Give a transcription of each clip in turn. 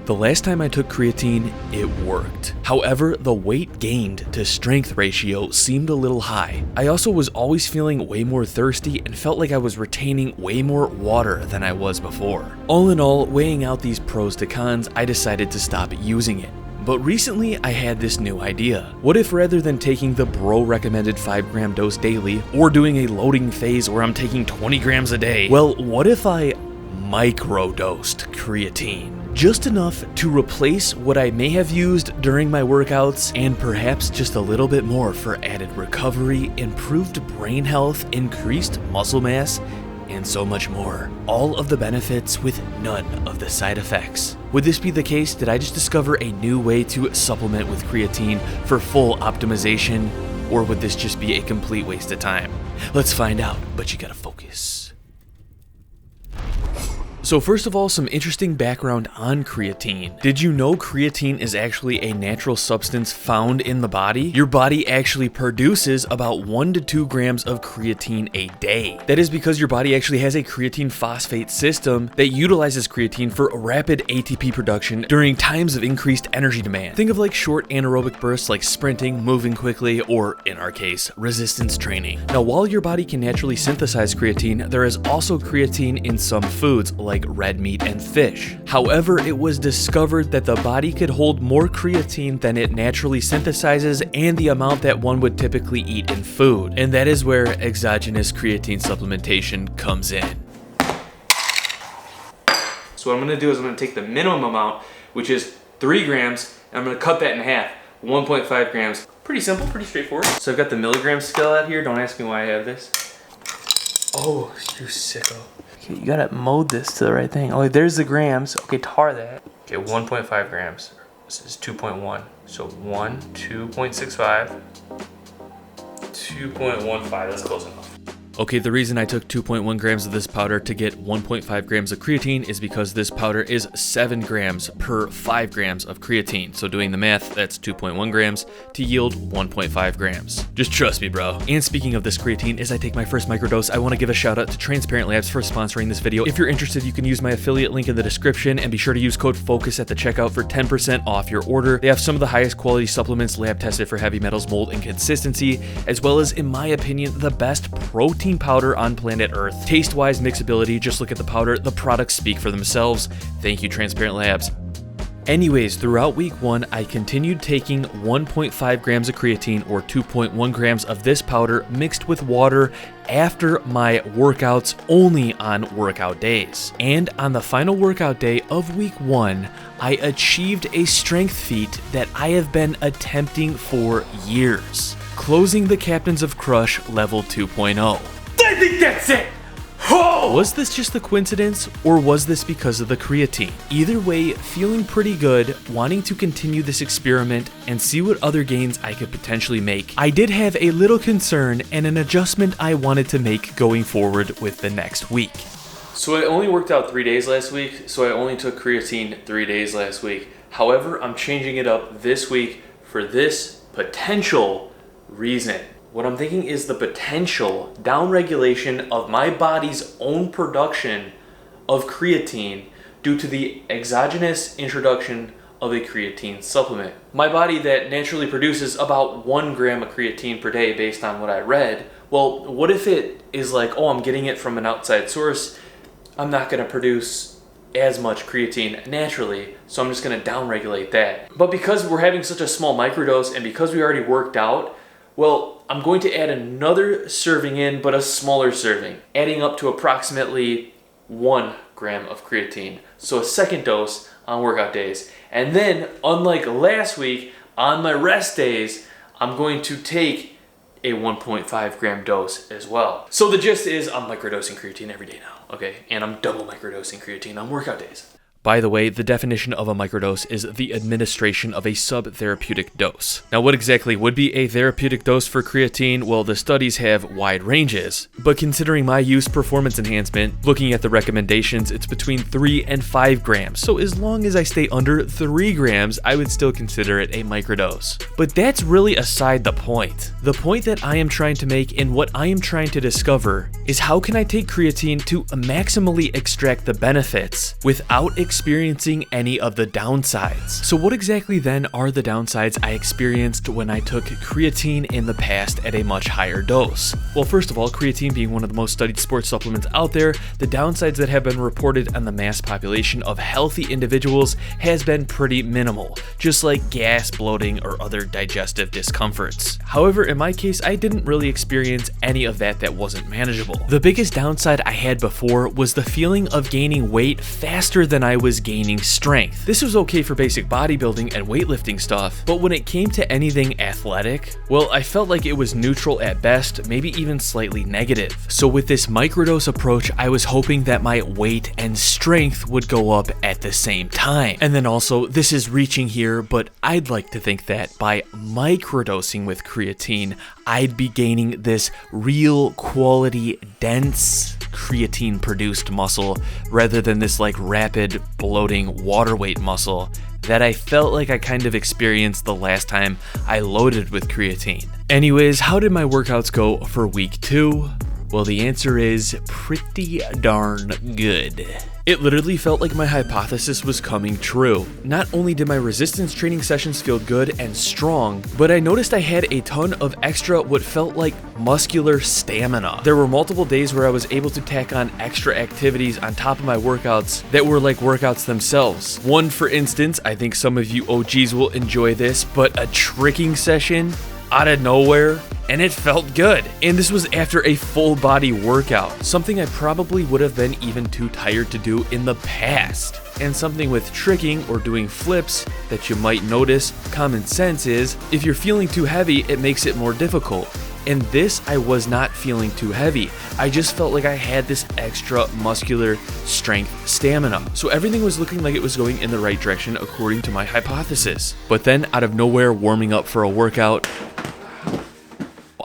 The last time I took creatine, it worked. However, the weight gained to strength ratio seemed a little high. I also was always feeling way more thirsty and felt like I was retaining way more water than I was before. All in all, weighing out these pros to cons, I decided to stop using it. But recently, I had this new idea. What if rather than taking the bro recommended 5-gram dose daily, or doing a loading phase where I'm taking 20 grams a day, well, what if I microdosed creatine? Just enough to replace what I may have used during my workouts, and perhaps just a little bit more for added recovery, improved brain health, increased muscle mass, and so much more. All of the benefits with none of the side effects. Would this be the case? Did I just discover a new way to supplement with creatine for full optimization? Or would this just be a complete waste of time? Let's find out, but you gotta focus. So first of all, some interesting background on creatine. Did you know creatine is actually a natural substance found in the body? Your body actually produces about 1 to 2 grams of creatine a day. That is because your body actually has a creatine phosphate system that utilizes creatine for rapid ATP production during times of increased energy demand. Think of like short anaerobic bursts like sprinting, moving quickly, or in our case, resistance training. Now, while your body can naturally synthesize creatine, there is also creatine in some foods like red meat and fish. However, it was discovered that the body could hold more creatine than it naturally synthesizes and the amount that one would typically eat in food. And that is where exogenous creatine supplementation comes in. So what I'm gonna do is I'm gonna take the minimum amount, which is 3 grams, and I'm gonna cut that in half, 1.5 grams. Pretty simple, pretty straightforward. So I've got the milligram scale out here. Don't ask me why I have this. Oh, you sicko. Okay, you gotta mode this to the right thing. Oh, there's the grams. Okay, tar that. Okay, 1.5 grams. This is 2.1. So 2.65, 2.15, that's close enough. Okay, the reason I took 2.1 grams of this powder to get 1.5 grams of creatine is because this powder is 7 grams per 5 grams of creatine. So doing the math, that's 2.1 grams to yield 1.5 grams. Just trust me, bro. And speaking of this creatine, as I take my first microdose, I want to give a shout out to Transparent Labs for sponsoring this video. If you're interested, you can use my affiliate link in the description, and be sure to use code FOCUS at the checkout for 10% off your order. They have some of the highest quality supplements lab tested for heavy metals, mold, and consistency, as well as, in my opinion, the best protein powder on planet Earth. Taste-wise, mixability, just look at the powder. The products speak for themselves. Thank you, Transparent Labs. Anyways, throughout week 1, I continued taking 1.5 grams of creatine or 2.1 grams of this powder mixed with water after my workouts only on workout days. And on the final workout day of week 1, I achieved a strength feat that I have been attempting for years, closing the Captains of Crush level 2.0. I think that's it! Oh! Was this just a coincidence, or was this because of the creatine? Either way, feeling pretty good, wanting to continue this experiment and see what other gains I could potentially make. I did have a little concern and an adjustment I wanted to make going forward with the next week. So I only worked out 3 days last week, so I only took creatine 3 days last week. However, I'm changing it up this week for this potential reason. What I'm thinking is the potential downregulation of my body's own production of creatine due to the exogenous introduction of a creatine supplement. My body that naturally produces about 1 gram of creatine per day based on what I read, well, what if it is like, oh, I'm getting it from an outside source, I'm not gonna produce as much creatine naturally, so I'm just gonna downregulate that. But because we're having such a small microdose and because we already worked out, well, I'm going to add another serving in, but a smaller serving, adding up to approximately 1 gram of creatine. So a second dose on workout days. And then, unlike last week, on my rest days, I'm going to take a 1.5 gram dose as well. So the gist is I'm microdosing creatine every day now, okay? And I'm double microdosing creatine on workout days. By the way, the definition of a microdose is the administration of a subtherapeutic dose. Now, what exactly would be a therapeutic dose for creatine? Well, the studies have wide ranges, but considering my use performance enhancement, looking at the recommendations, it's between 3 and 5 grams. So as long as I stay under 3 grams, I would still consider it a microdose. But that's really aside the point. The point that I am trying to make and what I am trying to discover is how can I take creatine to maximally extract the benefits without experiencing any of the downsides. So what exactly then are the downsides I experienced when I took creatine in the past at a much higher dose? Well, first of all, creatine being one of the most studied sports supplements out there, the downsides that have been reported on the mass population of healthy individuals has been pretty minimal, just like gas, bloating, or other digestive discomforts. However, in my case, I didn't really experience any of that wasn't manageable. The biggest downside I had before was the feeling of gaining weight faster than I was gaining strength. This was okay for basic bodybuilding and weightlifting stuff, but when it came to anything athletic, well, I felt like it was neutral at best, maybe even slightly negative. So with this microdose approach, I was hoping that my weight and strength would go up at the same time. And then also, this is reaching here, but I'd like to think that by microdosing with creatine, I'd be gaining this real quality, dense creatine produced muscle rather than this like rapid bloating water weight muscle that I felt like I kind of experienced the last time I loaded with creatine. Anyways, how did my workouts go for week 2? Well, the answer is pretty darn good. It literally felt like my hypothesis was coming true. Not only did my resistance training sessions feel good and strong, but I noticed I had a ton of extra what felt like muscular stamina. There were multiple days where I was able to tack on extra activities on top of my workouts that were like workouts themselves. One, for instance, I think some of you OGs will enjoy this, but a tricking session out of nowhere, and it felt good. And this was after a full body workout, something I probably would have been even too tired to do in the past. And something with tricking or doing flips that you might notice, common sense is, if you're feeling too heavy, it makes it more difficult. And this, I was not feeling too heavy. I just felt like I had this extra muscular strength stamina. So everything was looking like it was going in the right direction according to my hypothesis. But then out of nowhere, warming up for a workout,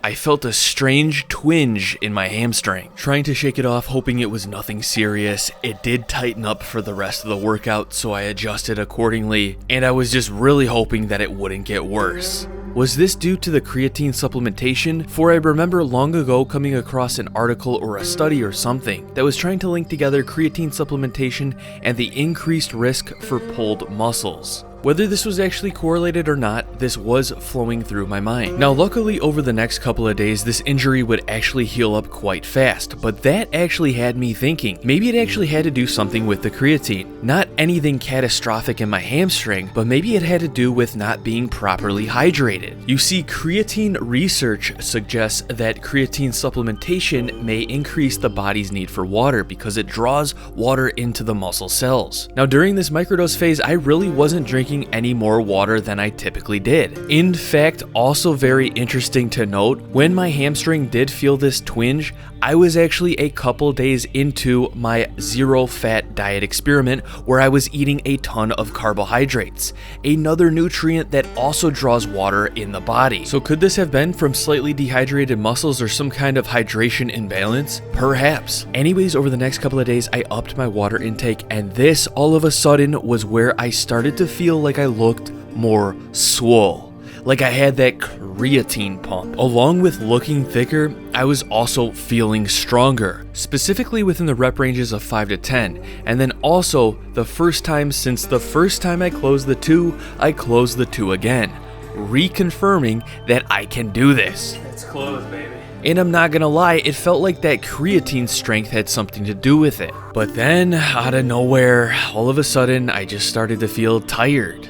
I felt a strange twinge in my hamstring. Trying to shake it off, hoping it was nothing serious. It did tighten up for the rest of the workout, so I adjusted accordingly, and I was just really hoping that it wouldn't get worse. Was this due to the creatine supplementation? For I remember long ago coming across an article or a study or something that was trying to link together creatine supplementation and the increased risk for pulled muscles. Whether this was actually correlated or not, this was flowing through my mind. Now, luckily, over the next couple of days, this injury would actually heal up quite fast, but that actually had me thinking, maybe it actually had to do something with the creatine. Not anything catastrophic in my hamstring, but maybe it had to do with not being properly hydrated. You see, creatine research suggests that creatine supplementation may increase the body's need for water because it draws water into the muscle cells. Now, during this microdose phase, I really wasn't drinking any more water than I typically did. In fact, also very interesting to note, when my hamstring did feel this twinge, I was actually a couple days into my zero fat diet experiment where I was eating a ton of carbohydrates, another nutrient that also draws water in the body. So could this have been from slightly dehydrated muscles or some kind of hydration imbalance? Perhaps. Anyways, over the next couple of days, I upped my water intake, and this all of a sudden was where I started to feel like I looked more swole. Like I had that creatine pump. Along with looking thicker, I was also feeling stronger, specifically within the rep ranges of 5 to 10. And then also, the first time since the first time I closed the 2, I closed the 2 again, reconfirming that I can do this. It's closed, baby. And I'm not gonna lie, it felt like that creatine strength had something to do with it. But then, out of nowhere, all of a sudden, I just started to feel tired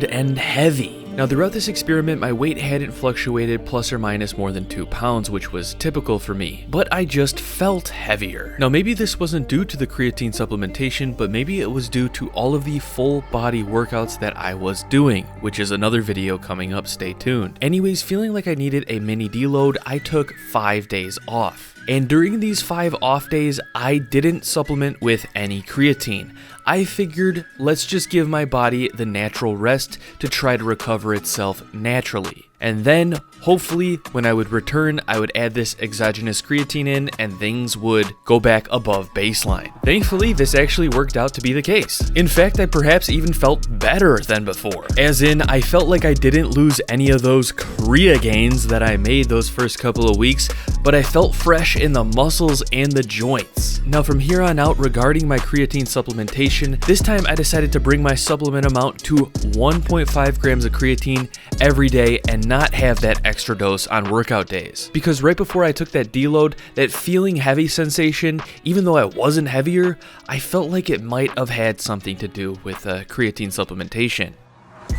and heavy. Now, throughout this experiment, my weight hadn't fluctuated plus or minus more than 2 pounds, which was typical for me, but I just felt heavier. Now, maybe this wasn't due to the creatine supplementation, but maybe it was due to all of the full body workouts that I was doing, which is another video coming up, stay tuned. Anyways, feeling like I needed a mini deload, I took 5 days off. And during these 5 off days, I didn't supplement with any creatine. I figured, let's just give my body the natural rest to try to recover itself naturally. And then, hopefully, when I would return, I would add this exogenous creatine in and things would go back above baseline. Thankfully, this actually worked out to be the case. In fact, I perhaps even felt better than before. As in, I felt like I didn't lose any of those crea gains that I made those first couple of weeks, but I felt fresh in the muscles and the joints. Now, from here on out, regarding my creatine supplementation, this time I decided to bring my supplement amount to 1.5 grams of creatine every day and not have that extra dose on workout days. Because right before I took that deload, that feeling heavy sensation, even though I wasn't heavier, I felt like it might have had something to do with creatine supplementation.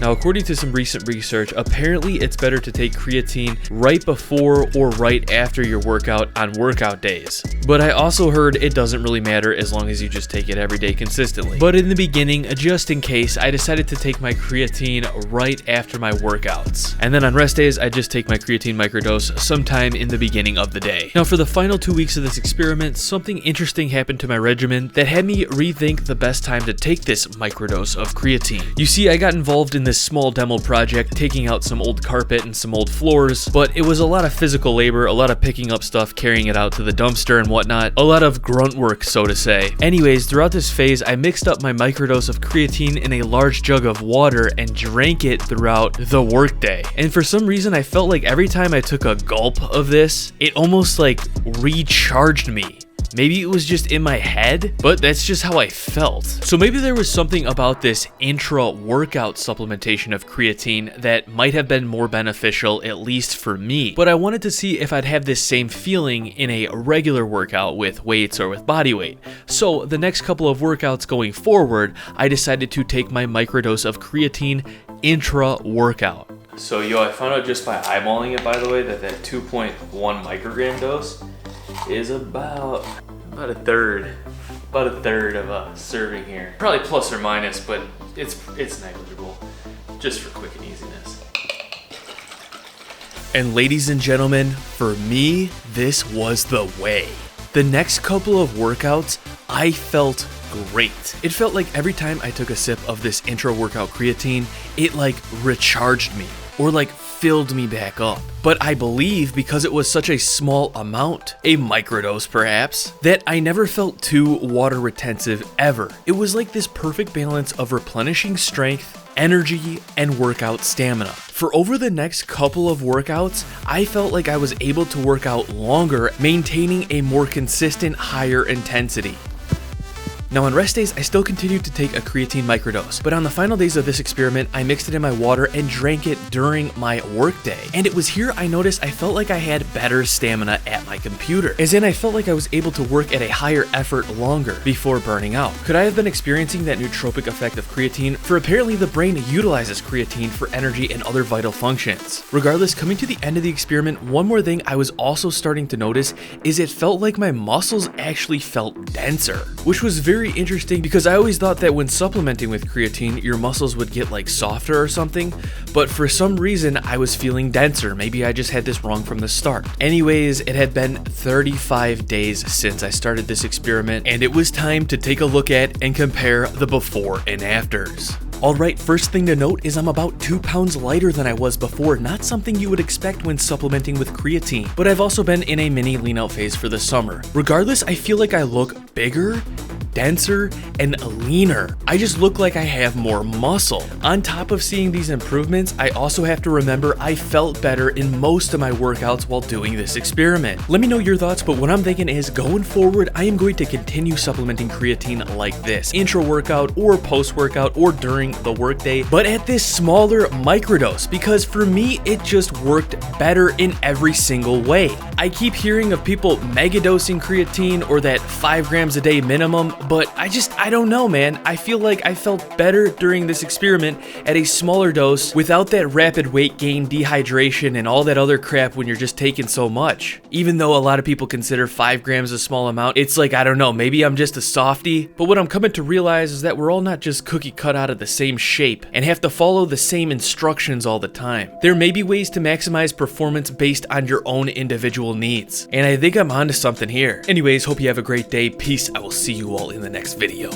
Now, according to some recent research, apparently it's better to take creatine right before or right after your workout on workout days. But I also heard it doesn't really matter as long as you just take it every day consistently. But in the beginning, just in case, I decided to take my creatine right after my workouts. And then on rest days, I just take my creatine microdose sometime in the beginning of the day. Now, for the final 2 weeks of this experiment, something interesting happened to my regimen that had me rethink the best time to take this microdose of creatine. You see, I got involved in this small demo project, taking out some old carpet and some old floors, but it was a lot of physical labor, a lot of picking up stuff, carrying it out to the dumpster and whatnot, a lot of grunt work, so to say. Anyways, throughout this phase, I mixed up my microdose of creatine in a large jug of water and drank it throughout the workday. And for some reason, I felt like every time I took a gulp of this, it almost like recharged me. Maybe it was just in my head, but that's just how I felt. So maybe there was something about this intra-workout supplementation of creatine that might have been more beneficial, at least for me. But I wanted to see if I'd have this same feeling in a regular workout with weights or with body weight. So the next couple of workouts going forward, I decided to take my microdose of creatine intra-workout. So I found out just by eyeballing it, by the way, that 2.1 microgram dose is about a third of a serving here. Probably plus or minus, but it's negligible, just for quick and easiness. And ladies and gentlemen, for me, this was the way. The next couple of workouts, I felt great. It felt like every time I took a sip of this intra-workout creatine, it like recharged me, or like filled me back up. But I believe because it was such a small amount, a microdose perhaps, that I never felt too water retentive ever. It was like this perfect balance of replenishing strength, energy, and workout stamina. For over the next couple of workouts, I felt like I was able to work out longer, maintaining a more consistent, higher intensity. Now on rest days, I still continued to take a creatine microdose, but on the final days of this experiment, I mixed it in my water and drank it during my workday. And it was here I noticed I felt like I had better stamina at my computer, as in I felt like I was able to work at a higher effort longer before burning out. Could I have been experiencing that nootropic effect of creatine? For apparently the brain utilizes creatine for energy and other vital functions. Regardless, coming to the end of the experiment, one more thing I was also starting to notice is it felt like my muscles actually felt denser, which was very interesting because I always thought that when supplementing with creatine, your muscles would get like softer or something, but for some reason I was feeling denser. Maybe I just had this wrong from the start. Anyways, it had been 35 days since I started this experiment, and it was time to take a look at and compare the before and afters. Alright, first thing to note is I'm about 2 pounds lighter than I was before, not something you would expect when supplementing with creatine, but I've also been in a mini lean out phase for the summer. Regardless, I feel like I look bigger, denser, and leaner. I just look like I have more muscle. On top of seeing these improvements, I also have to remember I felt better in most of my workouts while doing this experiment. Let me know your thoughts, but what I'm thinking is going forward, I am going to continue supplementing creatine like this, intra-workout or post-workout or during the workday, but at this smaller microdose, because for me, it just worked better in every single way. I keep hearing of people megadosing creatine or that 5 grams a day minimum, but I don't know, man. I feel like I felt better during this experiment at a smaller dose without that rapid weight gain, dehydration, and all that other crap when you're just taking so much. Even though a lot of people consider 5 grams a small amount, it's like, I don't know, maybe I'm just a softie, but what I'm coming to realize is that we're all not just cookie cut out of the same shape and have to follow the same instructions all the time. There may be ways to maximize performance based on your own individual needs, and I think I'm onto something here. Anyways, hope you have a great day. Peace. I will see you all in the next video.